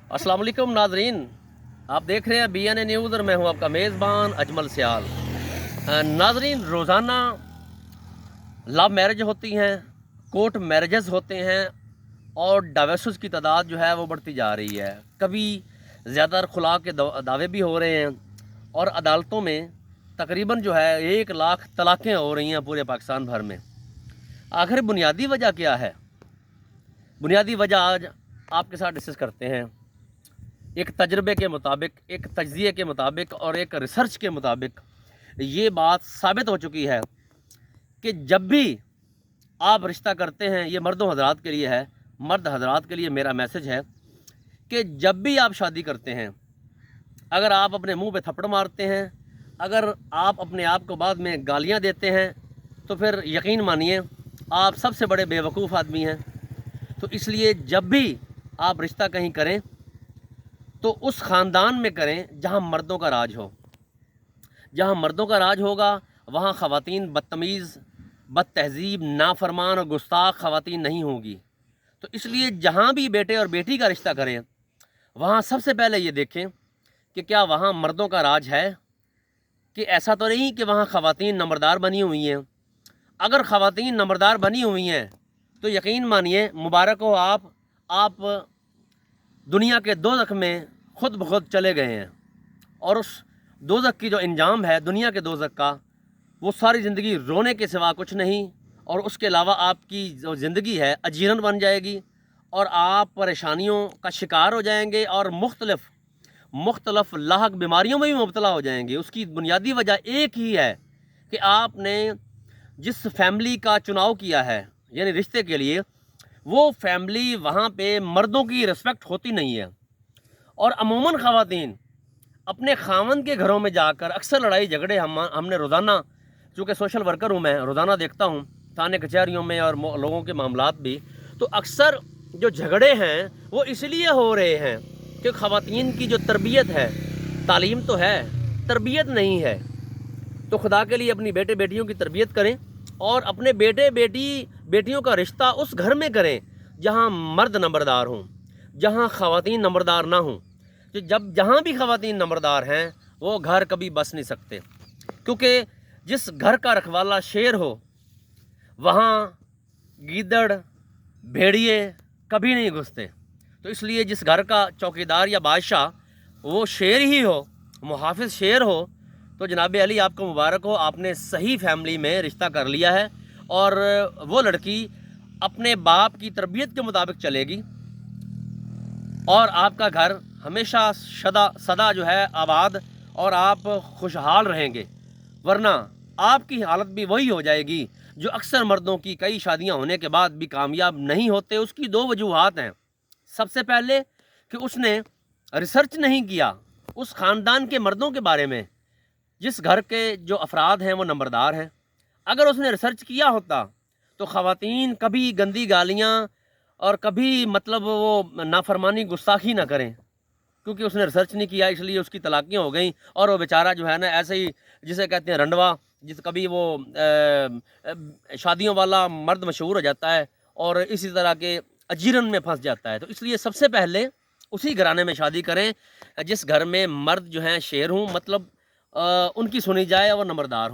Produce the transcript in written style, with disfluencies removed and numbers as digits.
अस्सलाम वालेकुम नाजरीन, आप देख रहे हैं BN न्यूज़ और मैं हूं आपका मेज़बान अजमल सियाल। नाजरीन, रोज़ाना लव मैरिज होती हैं, कोर्ट मैरिजेस होते हैं और डाइवोर्सेस की तादाद जो है वो बढ़ती जा रही है। कभी ज़्यादा खुला के दावे भी हो रहे हैं और अदालतों में तकरीबन जो है 1 लाख तलाक़ें हो रही हैं पूरे पाकिस्तान भर में। आखिर बुनियादी वजह क्या है? बुनियादी वजह आज आपके साथ डिस्कस करते हैं। एक तजर्बे के मुताबिक, एक तज्ज़िये के मुताबिक और एक रिसर्च के मुताबिक ये बात साबित हो चुकी है कि जब भी आप रिश्ता करते हैं, ये मर्दों हज़रात के लिए है, मर्द हज़रात के लिए मेरा मैसेज है कि जब भी आप शादी करते हैं, अगर आप अपने मुंह पे थप्पड़ मारते हैं, अगर आप अपने आप को बाद में गालियां देते हैं, तो फिर यकीन मानिए आप सबसे बड़े बेवकूफ़ आदमी हैं। तो इसलिए जब भी आप रिश्ता कहीं करें तो उस ख़ानदान में करें जहां मर्दों का राज हो। जहां मर्दों का राज होगा वहां ख़वातीन बदतमीज़, बदतहज़ीब, नाफरमान और गुस्ताख ख़वातीन नहीं होगी। तो इसलिए जहां भी बेटे और बेटी का रिश्ता करें, वहां सबसे पहले ये देखें कि क्या वहां मर्दों का राज है, कि ऐसा तो नहीं कि वहाँ ख़वातीन नंबरदार बनी हुई हैं। अगर ख़वातीन नंबरदार बनी हुई हैं तो यकीन मानिए मुबारक हो, आप दुनिया के दोज़ख में ख़ुद ब खुद चले गए हैं। और उस दोज़ख की जो इंजाम है दुनिया के दोज़ख का, वो सारी ज़िंदगी रोने के सिवा कुछ नहीं, और उसके अलावा आपकी जो ज़िंदगी है अजीरन बन जाएगी और आप परेशानियों का शिकार हो जाएंगे और मुख्तलफ़ लाहक बीमारियों में भी मुब्तला हो जाएंगे। उसकी बुनियादी वजह एक ही है कि आपने जिस फैमिली का चुनाव किया है, यानी रिश्ते के लिए, वो फैमिली वहाँ पे मर्दों की रिस्पेक्ट होती नहीं है। और अमूमन ख़वातीन अपने खावंद के घरों में जाकर अक्सर लड़ाई झगड़े हमने रोज़ाना, चूँकि सोशल वर्कर हूँ मैं, रोज़ाना देखता हूँ थाने कचहरियों में और लोगों के मामलात भी, तो अक्सर जो झगड़े हैं वो इसलिए हो रहे हैं कि ख़वातीन की जो तरबियत है, तालीम तो है, तरबियत नहीं है। तो खुदा के लिए अपनी बेटे बेटियों की तरबियत करें और अपने बेटियों का रिश्ता उस घर में करें जहां मर्द नंबरदार हों, जहां ख़वातीन नंबरदार ना हों। तो जहां भी ख़वातीन नंबरदार हैं वो घर कभी बस नहीं सकते, क्योंकि जिस घर का रखवाला शेर हो वहाँ गीदड़, भेड़िए कभी नहीं घुसते। तो इसलिए जिस घर का चौकीदार या बादशाह वो शेर ही हो, मुहाफिज शेर हो, तो जनाब अली आपको मुबारक हो, आपने सही फैमिली में रिश्ता कर लिया है और वो लड़की अपने बाप की तरबियत के मुताबिक चलेगी और आपका घर हमेशा सदा जो है आबाद और आप खुशहाल रहेंगे। वरना आपकी हालत भी वही हो जाएगी जो अक्सर मर्दों की कई शादियां होने के बाद भी कामयाब नहीं होते। उसकी 2 वजूहात हैं। सबसे पहले कि उसने रिसर्च नहीं किया उस ख़ानदान के मर्दों के बारे में, जिस घर के जो अफराद हैं वो नंबरदार हैं। अगर उसने रिसर्च किया होता तो ख़वातीन कभी गंदी गालियाँ और कभी मतलब वो नाफरमानी गुस्ताखी ना करें, क्योंकि उसने रिसर्च नहीं किया इसलिए उसकी तलाक़ियाँ हो गई और वो बेचारा जो है ना ऐसे ही, जिसे कहते हैं रंडवा, कभी वो शादियों वाला मर्द मशहूर हो जाता है और इसी तरह के अजीरन में फंस जाता है। तो इसलिए सबसे पहले उसी घराने में शादी करें जिस घर में मर्द जो हैं शेर हों, मतलब उनकी सुनी जाए और नंबरदार हों।